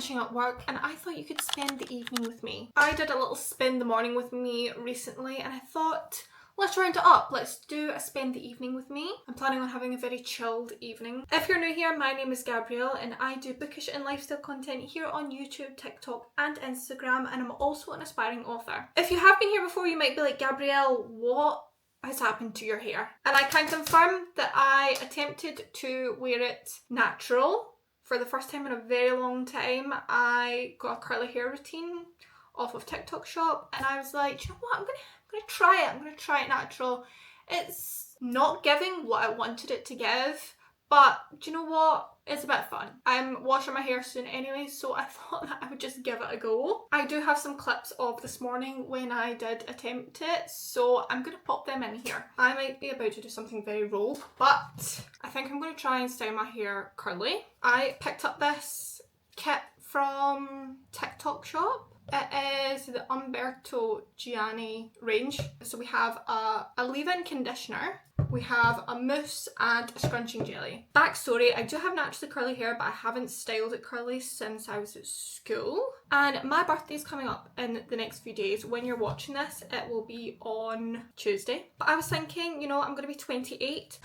finishing up work and I thought you could spend the evening with me. I did a little spend the morning with me recently and I thought, let's round it up. Let's do a spend the evening with me. I'm planning on having a very chilled evening. If you're new here, my name is Gabrielle and I do bookish and lifestyle content here on YouTube, TikTok and Instagram, and I'm also an aspiring author. If you have been here before, you might be like, Gabrielle, what has happened to your hair? And I can confirm that I attempted to wear it natural for the first time in a very long time. I got a curly hair routine off of TikTok shop and I was like, you know what, I'm gonna try it. I'm gonna try it natural. It's not giving what I wanted it to give, but do you know what? It's a bit fun. I'm washing my hair soon anyway, so I thought that I would just give it a go. I do have some clips of this morning when I did attempt it, so I'm gonna pop them in here. I might be about to do something very rogue, but I think I'm gonna try and style my hair curly. I picked up this kit from TikTok shop. It is the Umberto Gianni range. So we have a leave-in conditioner, we have a mousse and a scrunching jelly. Backstory, I do have naturally curly hair, but I haven't styled it curly since I was at school. And my birthday is coming up in the next few days. When you're watching this, it will be on Tuesday. But I was thinking, you know, I'm going to be 28.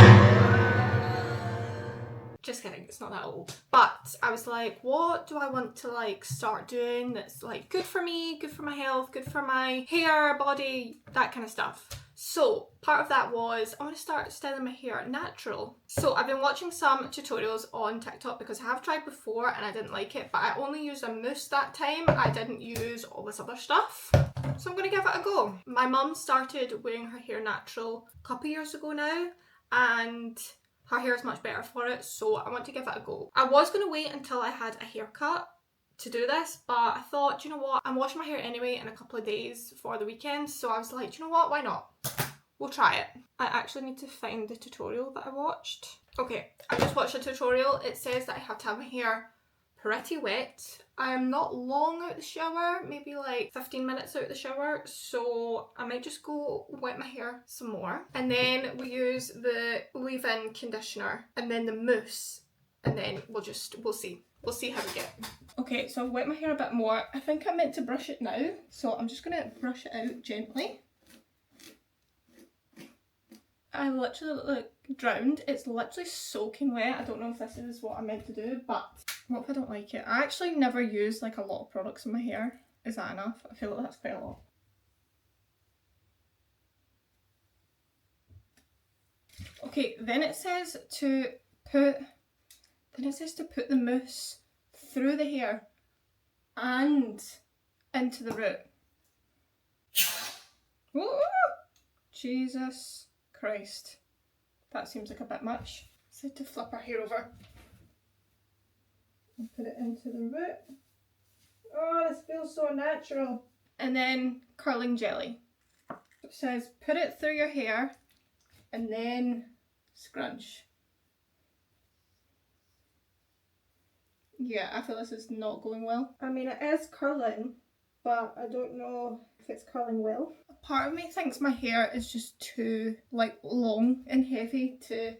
Just kidding, it's not that old. But I was like, what do I want to like start doing that's like good for me, good for my health, good for my hair, body, that kind of stuff. So part of that was I want to start styling my hair natural. So I've been watching some tutorials on TikTok because I have tried before and I didn't like it, but I only used a mousse that time. I didn't use all this other stuff. So I'm going to give it a go. My mum started wearing her hair natural a couple years ago now and her hair is much better for it, so I want to give it a go. I was going to wait until I had a haircut to do this, but I thought, you know what, I'm washing my hair anyway in a couple of days for the weekend, so I was like, you know what, why not? We'll try it. I actually need to find the tutorial that I watched. Okay, I just watched a tutorial. It says that I have to have my hair pretty wet. I am not long out the shower, maybe like 15 minutes out the shower, so I might just go wet my hair some more. And then we use the leave-in conditioner and then the mousse, and then we'll see. We'll see how we get. Okay, so I've wet my hair a bit more. I think I'm meant to brush it now, so I'm just gonna brush it out gently. I literally look like drowned. It's literally soaking wet. I don't know if this is what I'm meant to do, but what if I don't like it? I actually never use like a lot of products in my hair. Is that enough? I feel like that's quite a lot. Okay, then it says to put the mousse through the hair and into the root. Ooh, Jesus Christ. That seems like a bit much. So to flip our hair over and put it into the root. Oh, this feels so natural. And then curling jelly. It says put it through your hair and then scrunch. Yeah, I feel this is not going well. I mean, it is curling, but I don't know if it's curling well. A part of me thinks my hair is just too like long and heavy to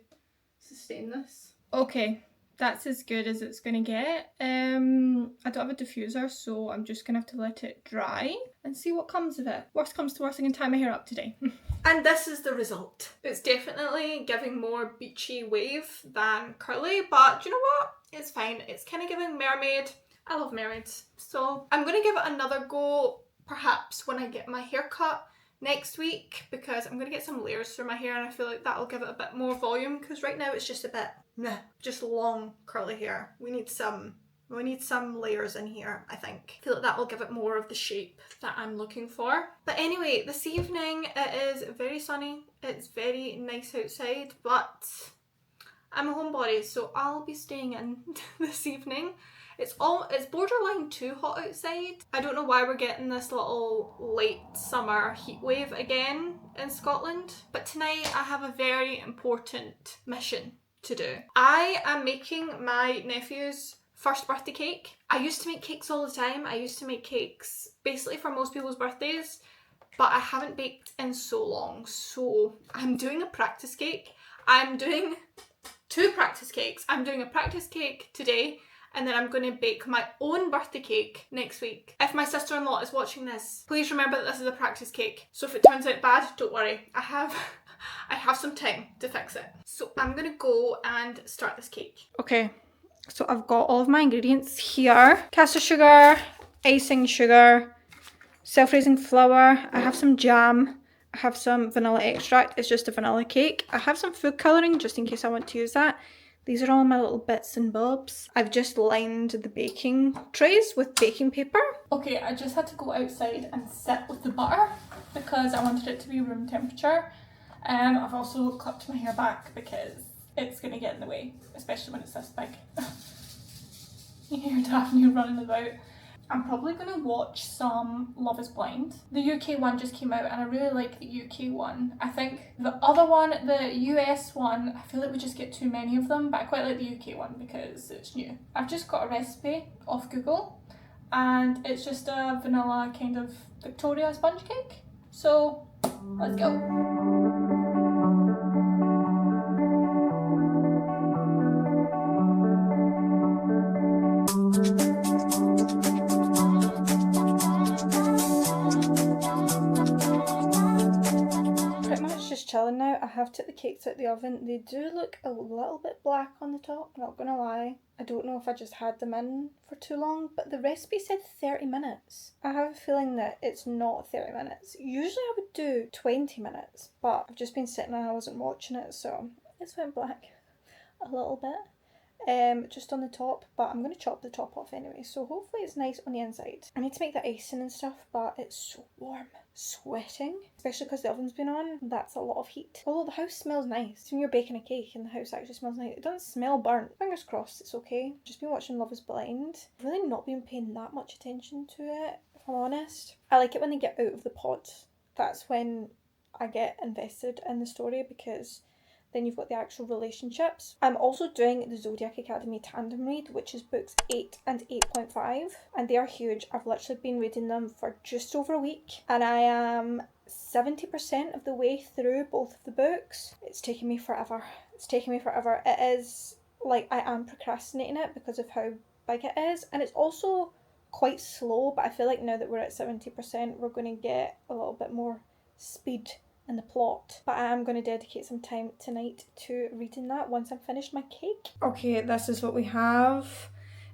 sustain this. Okay, that's as good as it's gonna get. I don't have a diffuser, so I'm just gonna have to let it dry and see what comes of it. Worst comes to worst, I can tie my hair up today. And this is the result. It's definitely giving more beachy wave than curly, but do you know what? It's fine. It's kind of giving mermaid. I love mermaids. So I'm gonna give it another go perhaps when I get my hair cut next week, because I'm going to get some layers through my hair and I feel like that'll give it a bit more volume, because right now it's just a bit meh, just long curly hair. We need some layers in here, I think. I feel like that will give it more of the shape that I'm looking for. But anyway, this evening it is very sunny. It's very nice outside, but I'm a homebody, so I'll be staying in this evening. It's borderline too hot outside. I don't know why we're getting this little late summer heat wave again in Scotland, but tonight I have a very important mission to do. I am making my nephew's first birthday cake. I used to make cakes all the time. I used to make cakes basically for most people's birthdays, but I haven't baked in so long. So I'm doing a practice cake. I'm doing two practice cakes. I'm doing a practice cake today and then I'm going to bake my own birthday cake next week. If my sister-in-law is watching this, please remember that this is a practice cake. So if it turns out bad, don't worry. I have some time to fix it. So I'm going to go and start this cake. Okay, so I've got all of my ingredients here. Caster sugar, icing sugar, self-raising flour. I have some jam. I have some vanilla extract. It's just a vanilla cake. I have some food colouring just in case I want to use that. These are all my little bits and bobs. I've just lined the baking trays with baking paper. Okay, I just had to go outside and sit with the butter because I wanted it to be room temperature. I've also clipped my hair back because it's going to get in the way, especially when it's this big. You hear Daphne running about. I'm probably going to watch some Love is Blind. The UK one just came out and I really like the UK one. I think the other one, the US one, I feel like we just get too many of them, but I quite like the UK one because it's new. I've just got a recipe off Google and it's just a vanilla kind of Victoria sponge cake. So let's go. Chilling now. I have took the cakes out the oven. They do look a little bit black on the top, not gonna lie. I don't know if I just had them in for too long, but the recipe said 30 minutes. I have a feeling that it's not 30 minutes. Usually I would do 20 minutes, but I've just been sitting and I wasn't watching it, so it's went black a little bit. Just on the top, but I'm going to chop the top off anyway, so hopefully it's nice on the inside. I need to make the icing and stuff, but it's so warm. Sweating, especially because the oven's been on. That's a lot of heat. Although the house smells nice. When you're baking a cake and the house actually smells nice, it doesn't smell burnt. Fingers crossed it's okay. Just been watching Love is Blind. I've really not been paying that much attention to it, if I'm honest. I like it when they get out of the pod. That's when I get invested in the story because then you've got the actual relationships. I'm also doing the Zodiac Academy tandem read, which is books 8 and 8.5, and they are huge. I've literally been reading them for just over a week, and I am 70% of the way through both of the books. It's taking me forever. It is, like, I am procrastinating it because of how big it is, and it's also quite slow, but I feel like now that we're at 70%, we're going to get a little bit more speed in the plot. But I am going to dedicate some time tonight to reading that once I've finished my cake. Okay, this is what we have.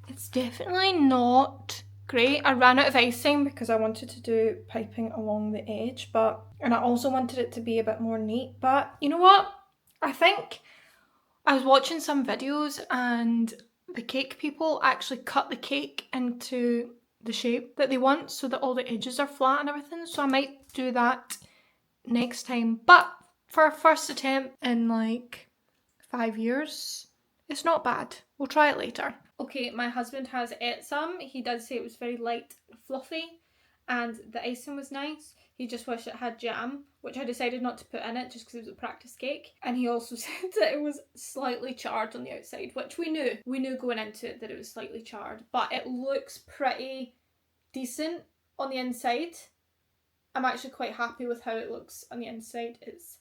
It's definitely not great. I ran out of icing because I wanted to do piping along the edge, and I also wanted it to be a bit more neat. But you know what? I think I was watching some videos and the cake people actually cut the cake into the shape that they want so that all the edges are flat and everything. So I might do that next time, but for a first attempt in like 5 years, it's not bad. We'll try it later. Okay, my husband has ate some. He does say it was very light and fluffy and the icing was nice. He just wished it had jam, which I decided not to put in it just because it was a practice cake. And he also said that it was slightly charred on the outside, which we knew going into it that it was slightly charred, but it looks pretty decent on the inside. I'm actually quite happy with how it looks on the inside. It's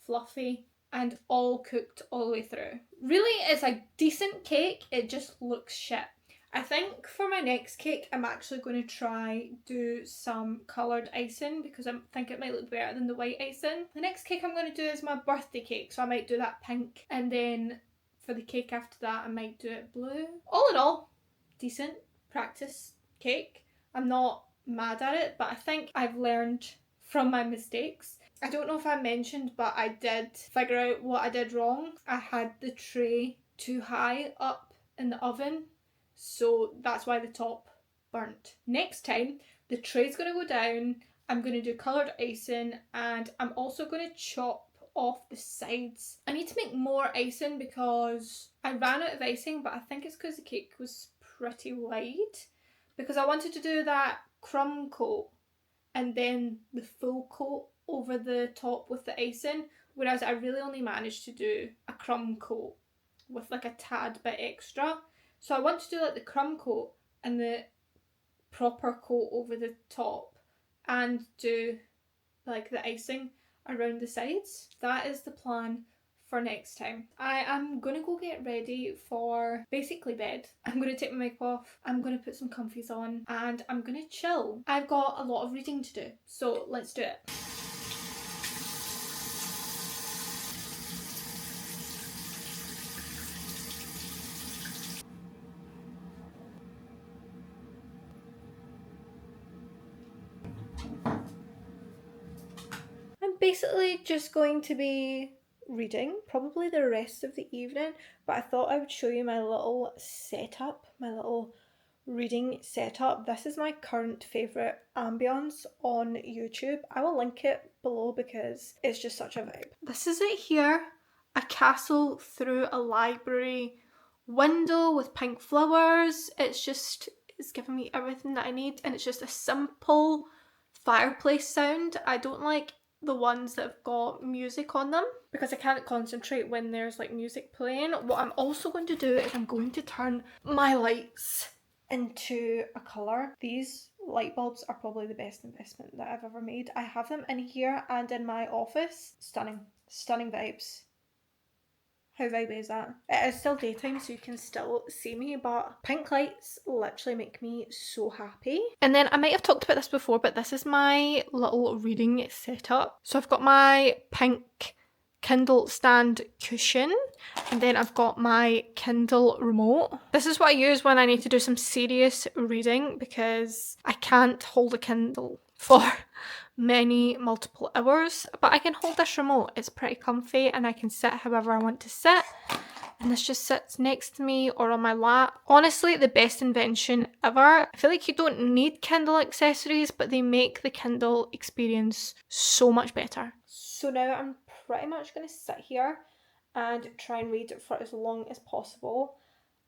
fluffy and all cooked all the way through. Really, it's a decent cake, it just looks shit. I think for my next cake, I'm actually going to try do some coloured icing because I think it might look better than the white icing. The next cake I'm going to do is my birthday cake, so I might do that pink. And then for the cake after that, I might do it blue. All in all, decent practice cake. I'm not mad at it, but I think I've learned from my mistakes. I don't know if I mentioned, but I did figure out what I did wrong. I had the tray too high up in the oven, so that's why the top burnt. Next time, the tray's going to go down, I'm going to do coloured icing, and I'm also going to chop off the sides. I need to make more icing because I ran out of icing, but I think it's because the cake was pretty wide, because I wanted to do that crumb coat and then the full coat over the top with the icing, whereas I really only managed to do a crumb coat with like a tad bit extra. So I want to do like the crumb coat and the proper coat over the top and do like the icing around the sides. That is the plan for next time. I am gonna go get ready for basically bed. I'm gonna take my makeup off, I'm gonna put some comfies on, and I'm gonna chill. I've got a lot of reading to do, so let's do it. I'm basically just going to be reading probably the rest of the evening, but I thought I would show you my little setup, my little reading setup. This is my current favourite ambience on YouTube. I will link it below because it's just such a vibe. This is it here, a castle through a library window with pink flowers. It's giving me everything that I need, and it's just a simple fireplace sound. I don't like the ones that have got music on them because I can't concentrate when there's like music playing. What I'm also going to do is I'm going to turn my lights into a colour. These light bulbs are probably the best investment that I've ever made. I have them in here and in my office. Stunning vibes. How vibey is that? It is still daytime, so you can still see me, but pink lights literally make me so happy. And then I might have talked about this before, but this is my little reading setup. So I've got my pink Kindle stand cushion, and then I've got my Kindle remote. This is what I use when I need to do some serious reading because I can't hold a Kindle for multiple hours, but I can hold this remote. It's pretty comfy and I can sit however I want to sit, and this just sits next to me or on my lap. Honestly, the best invention ever. I feel like you don't need Kindle accessories, but they make the Kindle experience so much better. So now I'm pretty much going to sit here and try and read for as long as possible.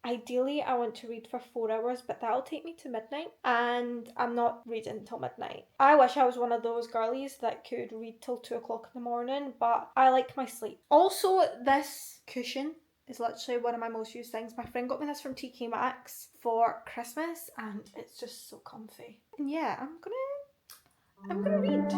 Ideally, I want to read for 4 hours, but that'll take me to midnight, and I'm not reading until midnight. I wish I was one of those girlies that could read till 2 o'clock in the morning, but I like my sleep. Also, this cushion is literally one of my most used things. My friend got me this from TK Maxx for Christmas, and it's just so comfy. And yeah, I'm gonna read.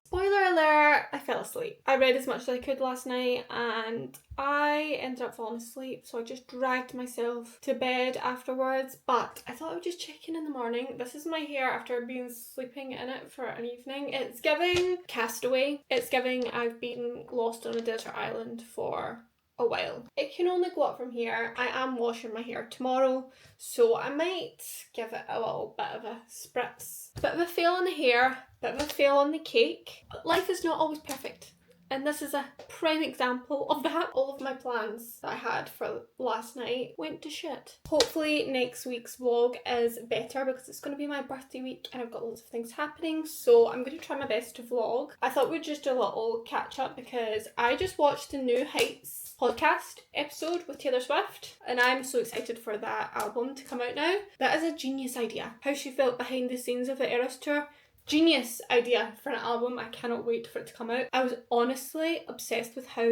Spoiler alert, I fell asleep. I read as much as I could last night and I ended up falling asleep, so I just dragged myself to bed afterwards, but I thought I would just check in the morning. This is my hair after being sleeping in it for an evening. It's giving Castaway. It's giving I've been lost on a desert island for a while. It can only go up from here. I am washing my hair tomorrow, so I might give it a little bit of a spritz. Bit of a fail on the hair, bit of a fail on the cake. But life is not always perfect, and this is a prime example of that. All of my plans that I had for last night went to shit. Hopefully next week's vlog is better because it's going to be my birthday week and I've got lots of things happening, so I'm going to try my best to vlog. I thought we'd just do a little catch up because I just watched the New Heights podcast episode with Taylor Swift and I'm so excited for that album to come out now. That is a genius idea. How she felt behind the scenes of the Eras tour. Genius idea for an album. I cannot wait for it to come out. I was honestly obsessed with how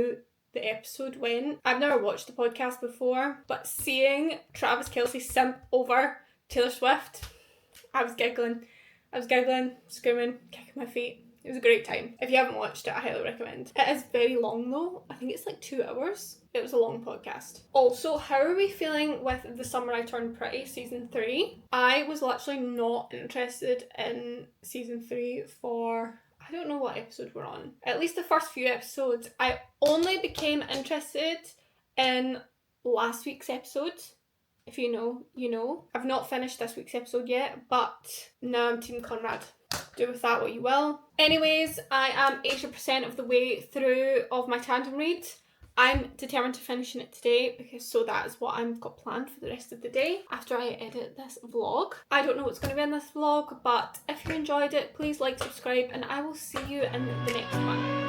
the episode went. I've never watched the podcast before, but seeing Travis Kelce simp over Taylor Swift, I was giggling, screaming, kicking my feet. It was a great time. If you haven't watched it, I highly recommend. It is very long though. I think it's like 2 hours. It was a long podcast. Also, how are we feeling with The Summer I Turned Pretty season 3? I was literally not interested in season 3 for, I don't know what episode we're on. At least the first few episodes. I only became interested in last week's episode. If you know, you know. I've not finished this week's episode yet, but now I'm Team Conrad. Do with that what you will. Anyways, I am 80% of the way through of my tandem read. I'm determined to finishing it today because that is what I've got planned for the rest of the day after I edit this vlog. I don't know what's going to be in this vlog, but if you enjoyed it, please like, subscribe, and I will see you in the next one.